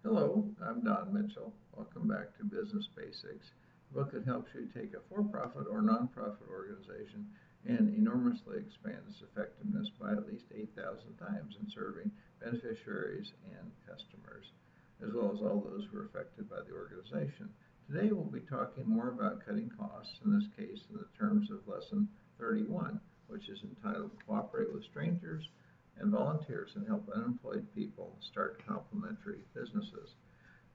Hello, I'm Don Mitchell. Welcome back to Business Basics, a book that helps you take a for-profit or nonprofit organization and enormously expand its effectiveness by at least 8,000 times in serving beneficiaries and customers, as well as all those who are affected by the organization. Today we'll be talking more about cutting costs, in this case in the terms of Lesson 31, which is entitled Cooperate with Strangers and Volunteers and Help Unemployed People Start Complementary Businesses.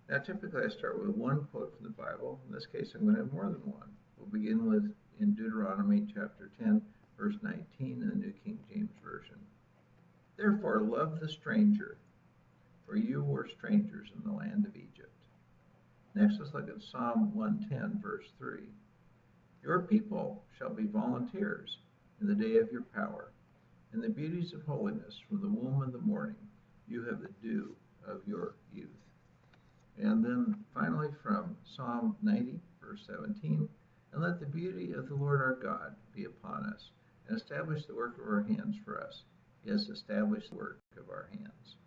Now, typically I start with one quote from the Bible. In this case, I'm going to have more than one. We'll begin with in Deuteronomy chapter 10, verse 19 in the New King James Version. Therefore, love the stranger, for you were strangers in the land of Egypt. Next, let's look at Psalm 110, verse 3. Your people shall be volunteers in the day of your power. In the beauties of holiness, from the womb of the morning, you have the dew of your youth. And then finally from Psalm 90, verse 17, and let the beauty of the Lord our God be upon us, and establish the work of our hands for us. Yes, establish the work of our hands.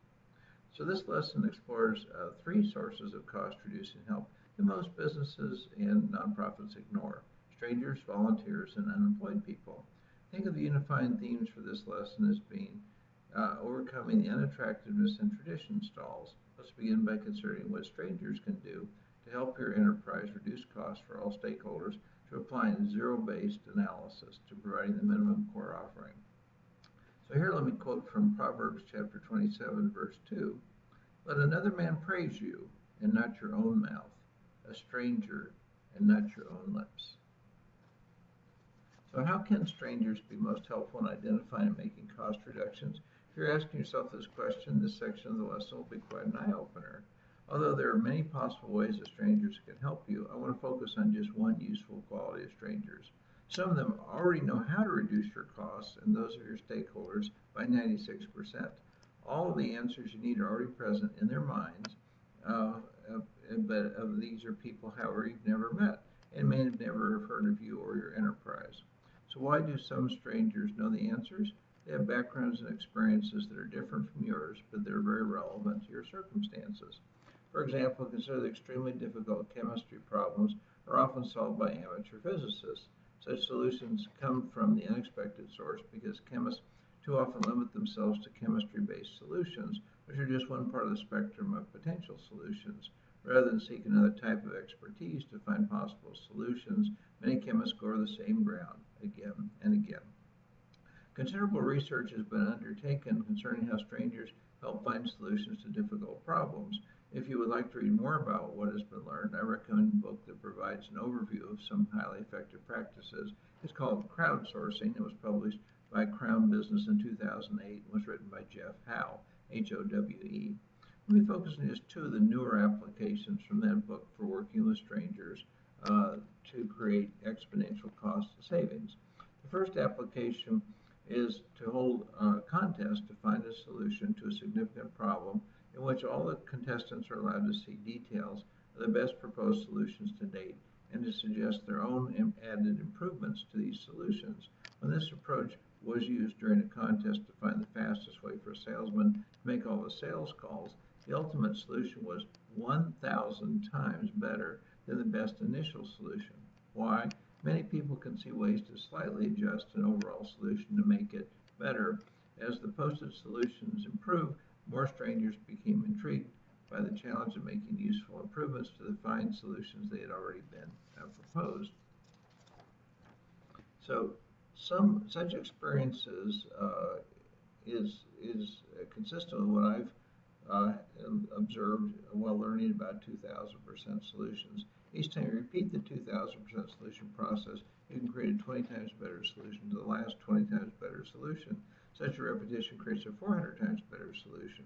So this lesson explores three sources of cost-reducing help that most businesses and nonprofits ignore: strangers, volunteers, and unemployed people. Think of the unifying themes for this lesson as being overcoming the unattractiveness in tradition stalls. Let's begin by considering what strangers can do to help your enterprise reduce costs for all stakeholders, to applying zero-based analysis to providing the minimum core offering. So here let me quote from Proverbs chapter 27, verse 2. Let another man praise you, and not your own mouth, a stranger, and not your own lips. So how can strangers be most helpful in identifying and making cost reductions? If you're asking yourself this question, this section of the lesson will be quite an eye-opener. Although there are many possible ways that strangers can help you, I want to focus on just one useful quality of strangers. Some of them already know how to reduce your costs and those of your stakeholders by 96%. All of the answers you need are already present in their minds, but these are people, however, you've never met and may have never heard of you or your enterprise. So why do some strangers know the answers? They have backgrounds and experiences that are different from yours, but they're very relevant to your circumstances. For example, consider the extremely difficult chemistry problems are often solved by amateur physicists. Such solutions come from the unexpected source because chemists too often limit themselves to chemistry-based solutions, which are just one part of the spectrum of potential solutions. Rather than seek another type of expertise to find possible solutions, many chemists go over the same ground again and again. Considerable research has been undertaken concerning how strangers help find solutions to difficult problems. If you would like to read more about what has been learned, I recommend a book that provides an overview of some highly effective practices. It's called Crowdsourcing. It was published by Crown Business in 2008 and was written by Jeff Howe, Howe. Let me focus on just two of the newer applications from that book for working with strangers to create exponential cost savings. The first application is to hold a contest to find a solution to a significant problem in which all the contestants are allowed to see details of the best proposed solutions to date and to suggest their own added improvements to these solutions. When this approach was used during a contest to find the fastest way for a salesman to make all the sales calls, the ultimate solution was 1,000 times better than the best initial solution. Why? Many people can see ways to slightly adjust an overall solution to make it better. As the posted solutions improved, more strangers became intrigued by the challenge of making useful improvements to the fine solutions they had already been proposed. So some such experiences is consistent with what I've observed while learning about 2000% solutions. Each time you repeat the 2000% solution process, you can create a 20 times better solution to the last 20 times better solution. Such a repetition creates a 400 times better solution.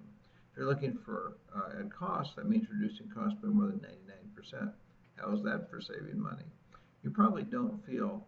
If you're looking for at cost, that means reducing costs by more than 99%. How is that for saving money? You probably don't feel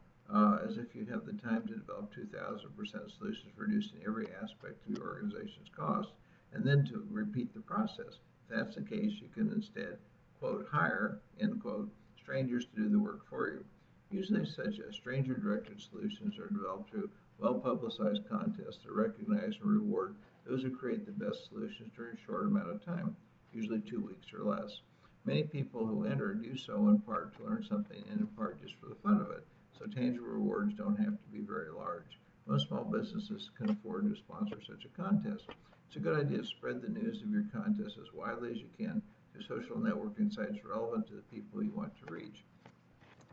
as if you have the time to develop 2000% solutions for reducing every aspect of your organization's costs and then to repeat the process. If that's the case, you can instead, quote, hire, end quote, strangers to do the work for you. Usually such stranger-directed solutions are developed through well-publicized contests that recognize and reward those who create the best solutions during a short amount of time. usually 2 weeks or less. Many people who enter do so in part to learn something and in part just for the fun of it, so tangible rewards don't have to be very large. Most small businesses can afford to sponsor such a contest. It's a good idea to spread the news of your contest as widely as you can through social networking sites relevant to the people you want to reach.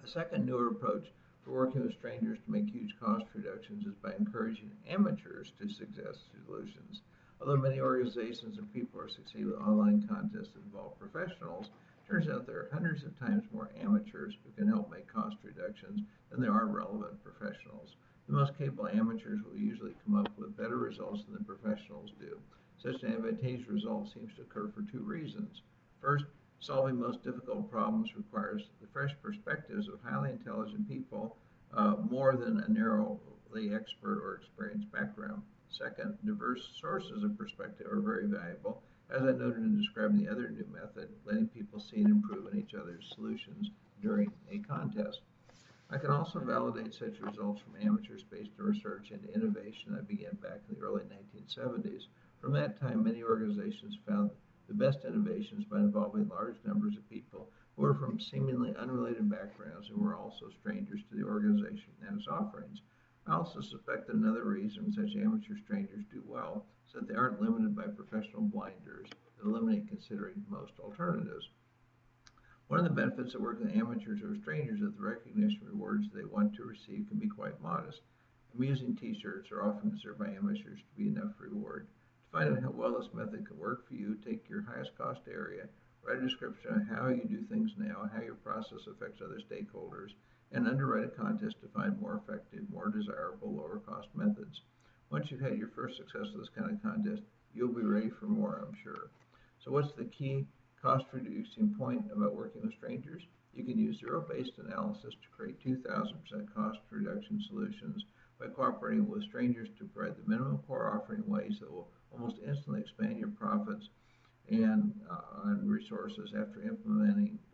A second newer approach for working with strangers to make huge cost reductions is by encouraging amateurs to suggest solutions. Although many organizations and people are succeeding with online contests that involve professionals, it turns out there are hundreds of times more amateurs who can help make cost reductions than there are relevant professionals. The most capable amateurs will usually come up with better results than the professionals do. Such an advantageous result seems to occur for two reasons. First, solving most difficult problems requires the fresh perspectives of highly intelligent people more than a narrowly expert or experienced background. Second, diverse sources of perspective are very valuable, as I noted in describing the other new method, letting people see and improve on each other's solutions during a contest. I can also validate such results from amateurs based on research into innovation that began back in the early 1970s. From that time, many organizations found the best innovations by involving large numbers of people who were from seemingly unrelated backgrounds and were also strangers to the organization and its offerings. I also suspect that another reason such amateur strangers do well is that they aren't limited by professional blinders that eliminate considering most alternatives. One of the benefits of working with amateurs or strangers is that the recognition rewards they want to receive can be quite modest. Amusing t-shirts are often considered by amateurs to be enough reward. To find out how well this method can work for you, take your highest cost area, write a description of how you do things now, how your process affects other stakeholders, and underwrite a contest to find more effective, more desirable, lower cost methods. Once you've had your first success with this kind of contest, you'll be ready for more, I'm sure. So what's the key cost reducing point about working with strangers? You can use zero-based analysis to create 2,000% cost reduction solutions by cooperating with strangers to provide the minimum core offering in ways that will almost instantly expand your profits and resources after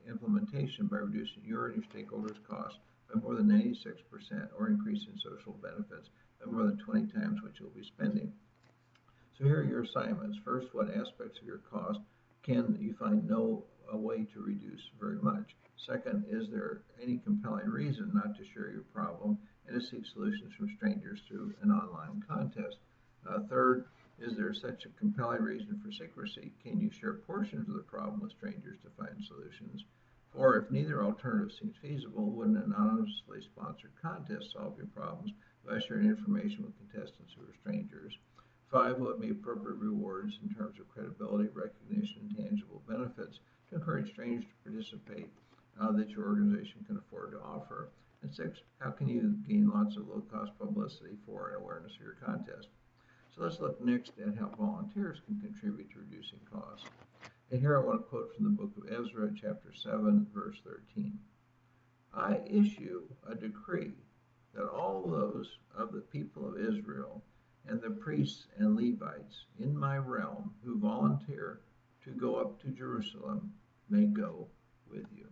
implementation by reducing your and your stakeholders' costs by more than 96% or increasing social benefits by more than 20 times what you'll be spending. So here are your assignments. First, what aspects of your cost can you find no way to reduce very much? Second, is there any compelling reason not to share your problem and to seek solutions from strangers through an online contest? Third, is there such a compelling reason for secrecy? Can you share portions of the problem with strangers to find solutions? Or if neither alternative seems feasible, would an anonymously sponsored contest solve your problems by sharing information with contestants who are strangers? 5, what would be appropriate rewards in terms of credibility, recognition, and tangible benefits to encourage strangers to participate that your organization can afford to offer? And 6, how can you gain lots of low-cost publicity for and awareness of your contest? So let's look next at how volunteers can contribute to reducing costs. And here I want to quote from the book of Ezra, chapter 7, verse 13. I issue a decree that all those of the people of Israel and the priests and Levites in my realm who volunteer to go up to Jerusalem may go with you.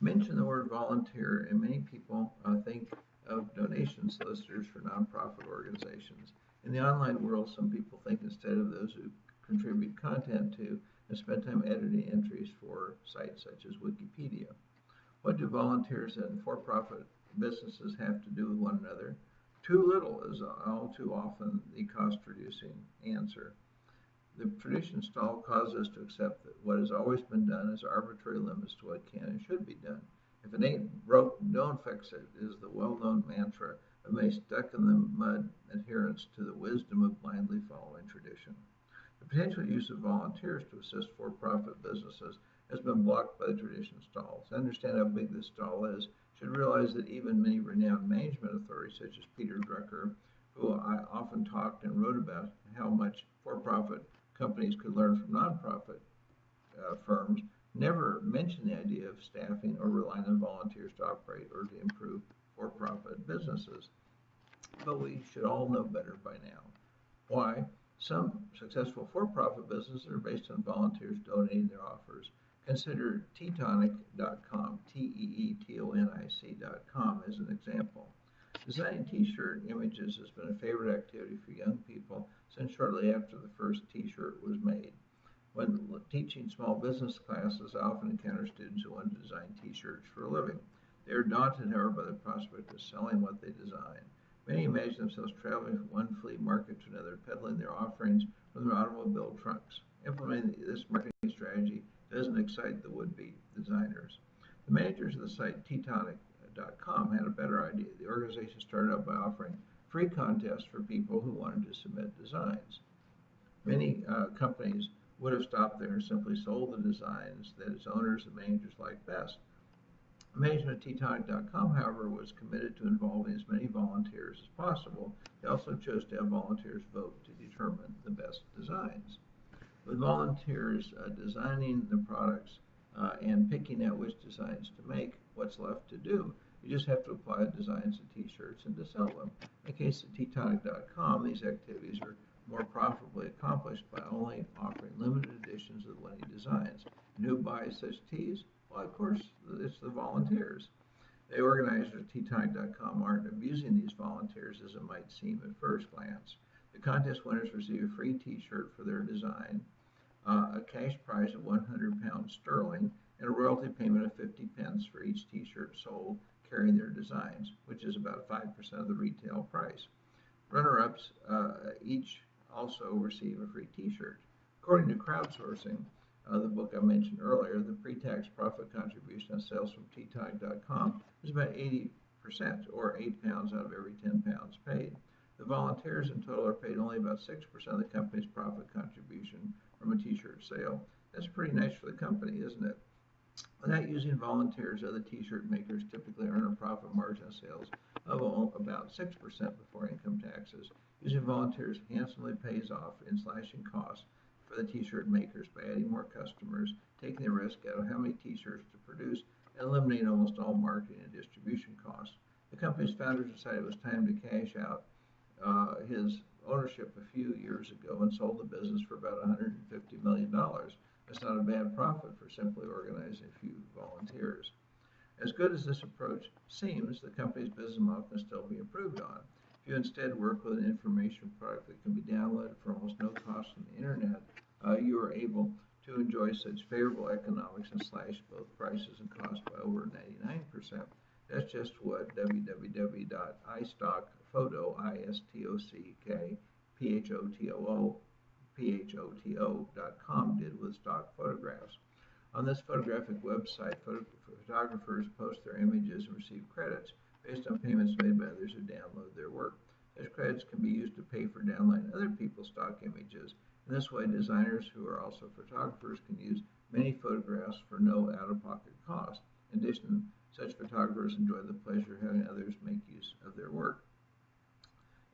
Mention the word volunteer, and many people think of donation solicitors for nonprofit organizations. In the online world, some people think instead of those who contribute content to and spend time editing entries for sites such as Wikipedia. What do volunteers and for-profit businesses have to do with one another? Too little is all too often the cost-reducing answer. The tradition stall causes us to accept that what has always been done is arbitrary limits to what can and should be done. If it ain't broke, don't fix it is the well-known mantra of many stuck-in-the-mud adherents to the wisdom of blindly following tradition. The potential use of volunteers to assist for-profit businesses has been blocked by the tradition stalls. To understand how big this stall is, you should realize that even many renowned management authorities, such as Peter Drucker, who I often talked and wrote about how much for-profit companies could learn from nonprofit firms, never mentioned the idea of staffing or relying on volunteers to operate or to improve for-profit businesses. But we should all know better by now. Why? Some successful for-profit businesses are based on volunteers donating their offers. Consider Teetonic.com, Teetonic.com as an example. Designing t-shirt images has been a favorite activity for young people since shortly after the first t-shirt was made. When teaching small business classes, I often encounter students who want to design t-shirts for a living. They are daunted, however, by the prospect of selling what they design. Many imagine themselves traveling from one flea market to another, peddling their offerings from their automobile trunks. Implementing this marketing strategy doesn't excite the would-be designers. The managers of the site Teutonic.com had a better idea. The organization started out by offering free contests for people who wanted to submit designs. Many companies would have stopped there and simply sold the designs that its owners and managers liked best. Management at Teutonic.com, however, was committed to involving as many volunteers as possible. They also chose to have volunteers vote to determine the best designs. With volunteers designing the products and picking out which designs to make, what's left to do? You just have to apply the designs to t-shirts and to sell them. In the case of Teutonic.com, these activities are more profitably accomplished by only offering limited editions of the winning designs. And who buys such tees? Well, of course, it's the volunteers. The organizers of Teutonic.com aren't abusing these volunteers as it might seem at first glance. The contest winners receive a free t-shirt for their design, a cash prize of £100 sterling, and a royalty payment of 50 pence for each t-shirt sold carrying their designs, which is about 5% of the retail price. Runner-ups each also receive a free t-shirt. According to crowdsourcing, the book I mentioned earlier, the pre-tax profit contribution on sales from Teutonic.com is about 80%, or £8 out of every £10 paid. The volunteers in total are paid only about 6% of the company's profit contribution from a t-shirt sale. That's pretty nice for the company, isn't it? Without using volunteers, other t-shirt makers typically earn a profit margin on sales of about 6% before income taxes. Using volunteers handsomely pays off in slashing costs for the t-shirt makers by adding more customers, taking the risk out of how many t-shirts to produce, and eliminating almost all marketing and distribution costs. The company's founders decided it was time to cash out his ownership a few years ago and sold the business for about $150 million. That's not a bad profit for simply organizing a few volunteers. As good as this approach seems, the company's business model can still be improved on. If you instead work with an information product that can be downloaded for almost no cost on the internet, you are able to enjoy such favorable economics and slash both prices and costs by over 99%. That's just what www.istockphoto.com did with stock photographs. On this photographic website, photographers post their images and receive credits based on payments made by others who download their work. Those credits can be used to pay for downloading other people's stock images. In this way, designers who are also photographers can use many photographs for no out-of-pocket cost. In addition, such photographers enjoy the pleasure of having others make use of their work.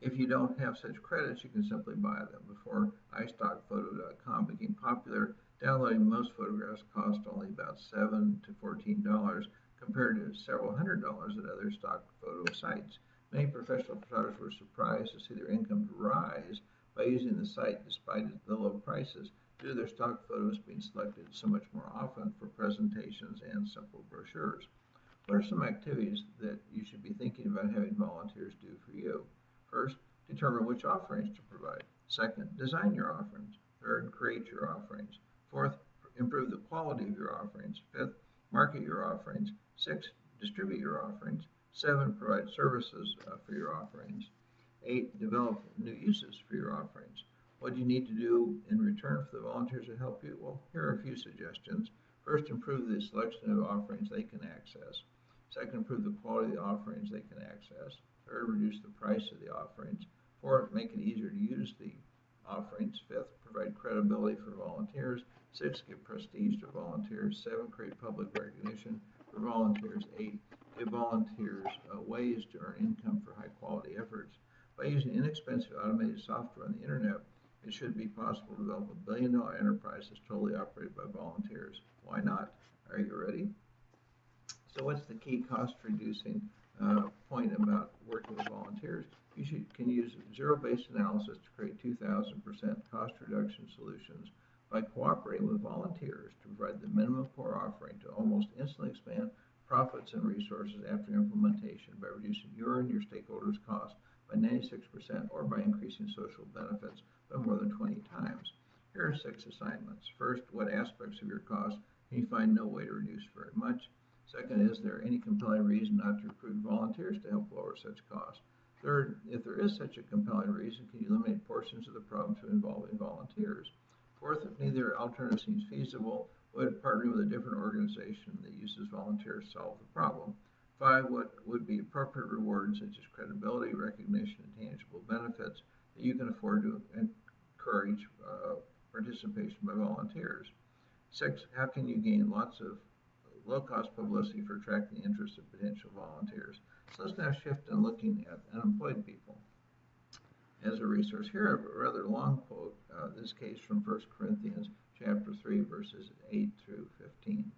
If you don't have such credits, you can simply buy them. Before iStockPhoto.com became popular, downloading most photographs cost only about $7 to $14 compared to several $100 at other stock photo sites. Many professional photographers were surprised to see their income rise by using the site despite the low prices, due to their stock photos being selected so much more often for presentations and simple brochures. What are some activities that you should be thinking about having volunteers do for you? First, determine which offerings to provide. Second, design your offerings. Third, create your offerings. Fourth, improve the quality of your offerings. Fifth, market your offerings. Sixth, distribute your offerings. 7, provide services for your offerings. 8, develop new uses for your offerings. What do you need to do in return for the volunteers to help you? Well, here are a few suggestions. First, improve the selection of offerings they can access. Second, improve the quality of the offerings they can access. Third, reduce the price of the offerings. Fourth, make it easier to use the offerings. Fifth, provide credibility for volunteers. Sixth, give prestige to volunteers. 7, create public recognition for volunteers. 8, give volunteers ways to earn income for high-quality efforts. By using inexpensive automated software on the internet, it should be possible to develop a billion-dollar enterprise that's totally operated by volunteers. Why not? Are you ready? So what's the key cost-reducing point about working with volunteers? You can use zero-based analysis to create 2,000% cost reduction solutions by cooperating with volunteers to provide the minimum core offering to almost instantly expand profits and resources after implementation by reducing your and your stakeholders' costs by 96% or by increasing social benefits by more than 20 times. Here are 6 assignments. First, what aspects of your cost can you find no way to reduce very much? Second, is there any compelling reason not to recruit volunteers to help lower such costs? Third, if there is such a compelling reason, can you eliminate portions of the problem through involving volunteers? Fourth, if neither alternative seems feasible, would partnering with a different organization that uses volunteers solve the problem? 5, what would be appropriate rewards such as credibility, recognition, and tangible benefits that you can afford to encourage participation by volunteers? 6, how can you gain lots of low-cost publicity for attracting the interest of potential volunteers? So let's now shift and looking at unemployed people as a resource. Here I have a rather long quote, this case from 1 Corinthians chapter 3, verses 8 through 15.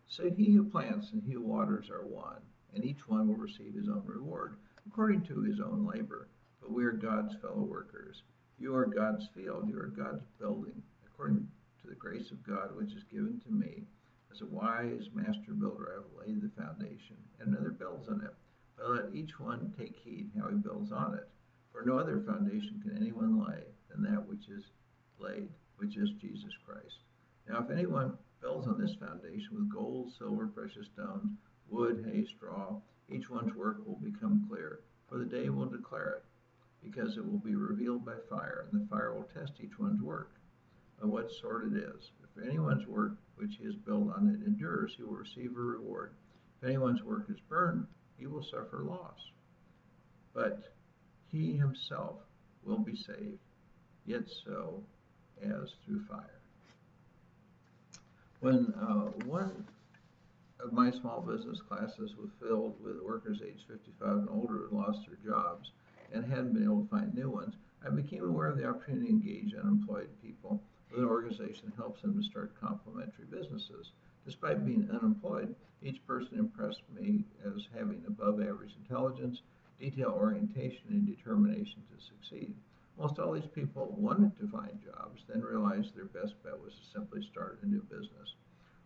So he who plants and he who waters are one, and each one will receive his own reward, according to his own labor. But we are God's fellow workers. You are God's field, you are God's building, according to the grace of God which is given to me. As a wise master builder, I have laid the foundation, and another builds on it. But let each one take heed how he builds on it. For no other foundation can anyone lay than that which is laid, which is Jesus Christ. Now, if anyone builds on this foundation with gold, silver, precious stones, wood, hay, straw, each one's work will become clear, for the day will declare it, because it will be revealed by fire, and the fire will test each one's work, of what sort it is. If anyone's work which he has built on it endures, he will receive a reward. If anyone's work is burned, he will suffer loss. But he himself will be saved, yet so as through fire. When one of my small business classes was filled with workers aged 55 and older who had lost their jobs and hadn't been able to find new ones, I became aware of the opportunity to engage unemployed people with an organization that helps them to start complementary businesses. Despite being unemployed, each person impressed me as having above average intelligence, detail orientation, and determination to succeed. Almost all these people wanted to find jobs, then realized their best bet was to simply start a new business.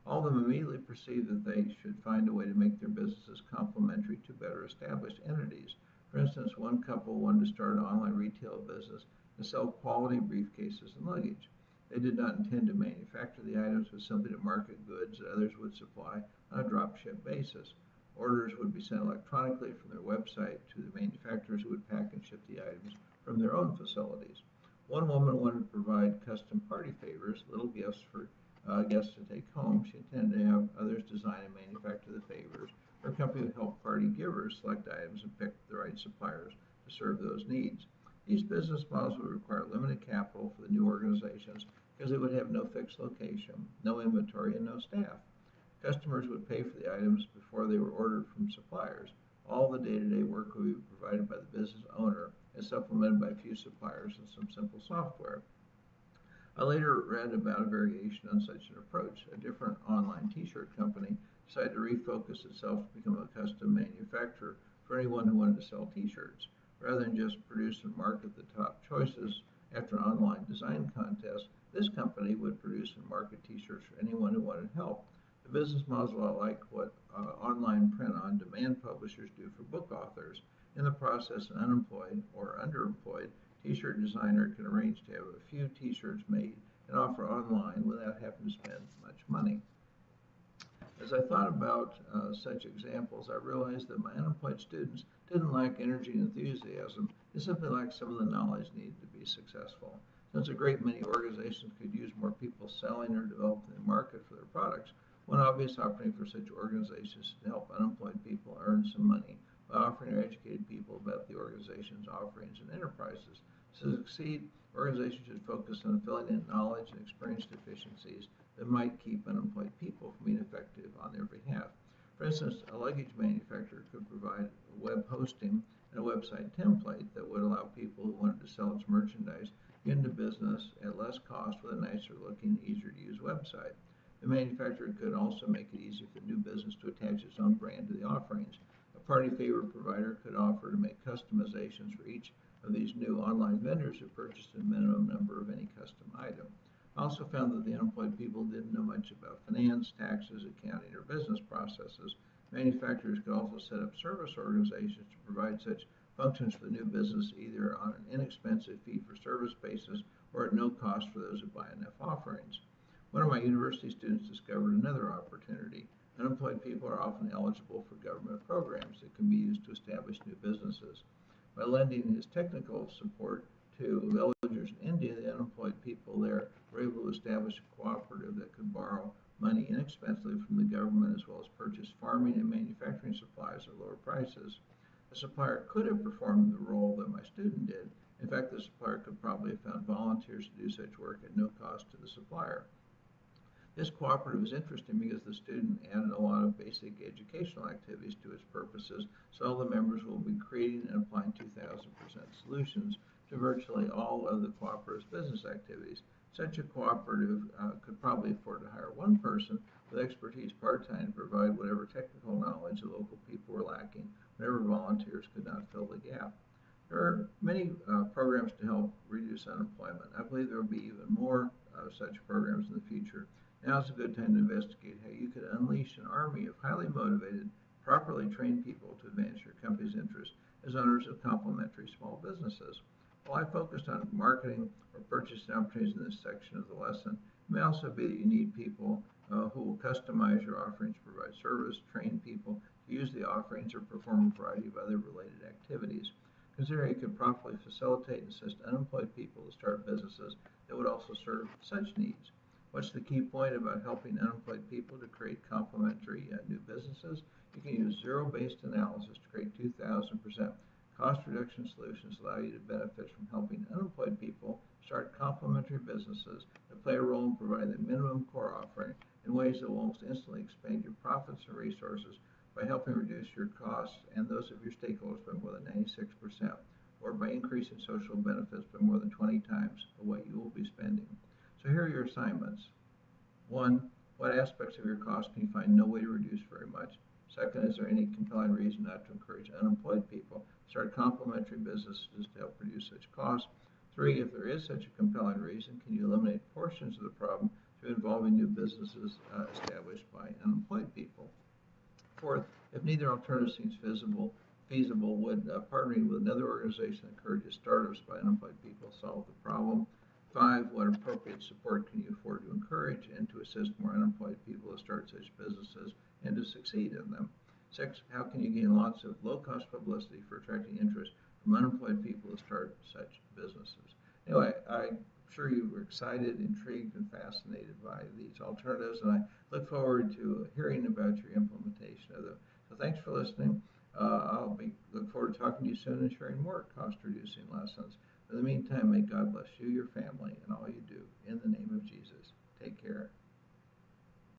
All of them immediately perceived that they should find a way to make their businesses complementary to better established entities. For instance, one couple wanted to start an online retail business and sell quality briefcases and luggage. They did not intend to manufacture the items, but simply to market goods that others would supply on a drop-ship basis. Orders would be sent electronically from their website to the manufacturers who would pack and ship the items from their own facilities. One woman wanted to provide custom party favors, little gifts for guests to take home. She intended to have others design and manufacture the favors. Her company would help party givers select items and pick the right suppliers to serve those needs. These business models would require limited capital for the new organizations because they would have no fixed location, no inventory, and no staff. Customers would pay for the items before they were ordered from suppliers. All the day-to-day work would be provided by the business owner and supplemented by a few suppliers and some simple software. I later read about a variation on such an approach. A different online t-shirt company decided to refocus itself to become a custom manufacturer for anyone who wanted to sell t-shirts. Rather than just produce and market the top choices after an online design contest, this company would produce and market t-shirts for anyone who wanted help. The business model is a lot like what online print-on-demand publishers do for book authors. In the process, an unemployed or underemployed t-shirt designer can arrange to have a few t-shirts made and offer online without having to spend much money. As I thought about such examples, I realized that my unemployed students didn't lack energy and enthusiasm. They simply lacked some of the knowledge needed to be successful. Since a great many organizations could use more people selling or developing the market for their products, one obvious opportunity for such organizations is to help unemployed people earn some money by offering their educated people about the organization's offerings and enterprises. To succeed, organizations should focus on filling in knowledge and experience deficiencies that might keep unemployed people from being effective on their behalf. For instance, a luggage manufacturer could provide web hosting and a website template that would allow people who wanted to sell its merchandise to get into business at less cost with a nicer looking, easier to use website. The manufacturer could also make it easy for the new business to attach its own brand to the offerings. A party favor provider could offer to make customizations for each of these new online vendors who purchased a minimum number of any custom item. I also found that the unemployed people didn't know much about finance, taxes, accounting, or business processes. Manufacturers could also set up service organizations to provide such functions for the new business either on an inexpensive fee-for-service basis or at no cost for those who buy enough offerings. One of my university students discovered another opportunity. Unemployed people are often eligible for government programs that can be used to establish new businesses. By lending his technical support to villagers in India, the unemployed people there were able to establish a cooperative that could borrow money inexpensively from the government as well as purchase farming and manufacturing supplies at lower prices. The supplier could have performed the role that my student did. In fact, the supplier could probably have found volunteers to do such work at no cost to the supplier. This cooperative is interesting because the student added a lot of basic educational activities to its purposes, so all the members will be creating and applying 2000% solutions to virtually all of the cooperative's business activities. Such a cooperative could probably afford to hire one person with expertise part-time to provide whatever technical knowledge the local people were lacking, whenever volunteers could not fill the gap. There are many programs to help reduce unemployment. I believe there will be even more such programs in the future. Now is a good time to investigate how you could unleash an army of highly motivated, properly trained people to advance your company's interests as owners of complementary small businesses. While I focused on marketing or purchasing opportunities in this section of the lesson, it may also be that you need people who will customize your offerings, provide service, train people to use the offerings, or perform a variety of other related activities. Consider how you could properly facilitate and assist unemployed people to start businesses that would also serve such needs. What's the key point about helping unemployed people to create complementary new businesses? You can use zero-based analysis to create 2000% cost reduction solutions allow you to benefit from helping unemployed people start complementary businesses that play a role in providing the minimum core offering in ways that will almost instantly expand your profits and resources by helping reduce your costs and those of your stakeholders by more than 96%, or by increasing social benefits by more than 20 times of what you will be spending. So here are your assignments. 1. What aspects of your cost can you find no way to reduce very much? Second, is there any compelling reason not to encourage unemployed people to start complementary businesses to help reduce such costs? 3, if there is such a compelling reason, can you eliminate portions of the problem through involving new businesses established by unemployed people? 4th, if neither alternative seems feasible, would partnering with another organization that encourages startups by unemployed people solve the problem? 5, what appropriate support can you afford to encourage and to assist more unemployed people to start such businesses and to succeed in them? 6, how can you gain lots of low-cost publicity for attracting interest from unemployed people to start such businesses? Anyway, I'm sure you were excited, intrigued, and fascinated by these alternatives, and I look forward to hearing about your implementation of them. So thanks for listening. Look forward to talking to you soon and sharing more cost-reducing lessons. In the meantime, may God bless you, your family, and all you do. In the name of Jesus, take care.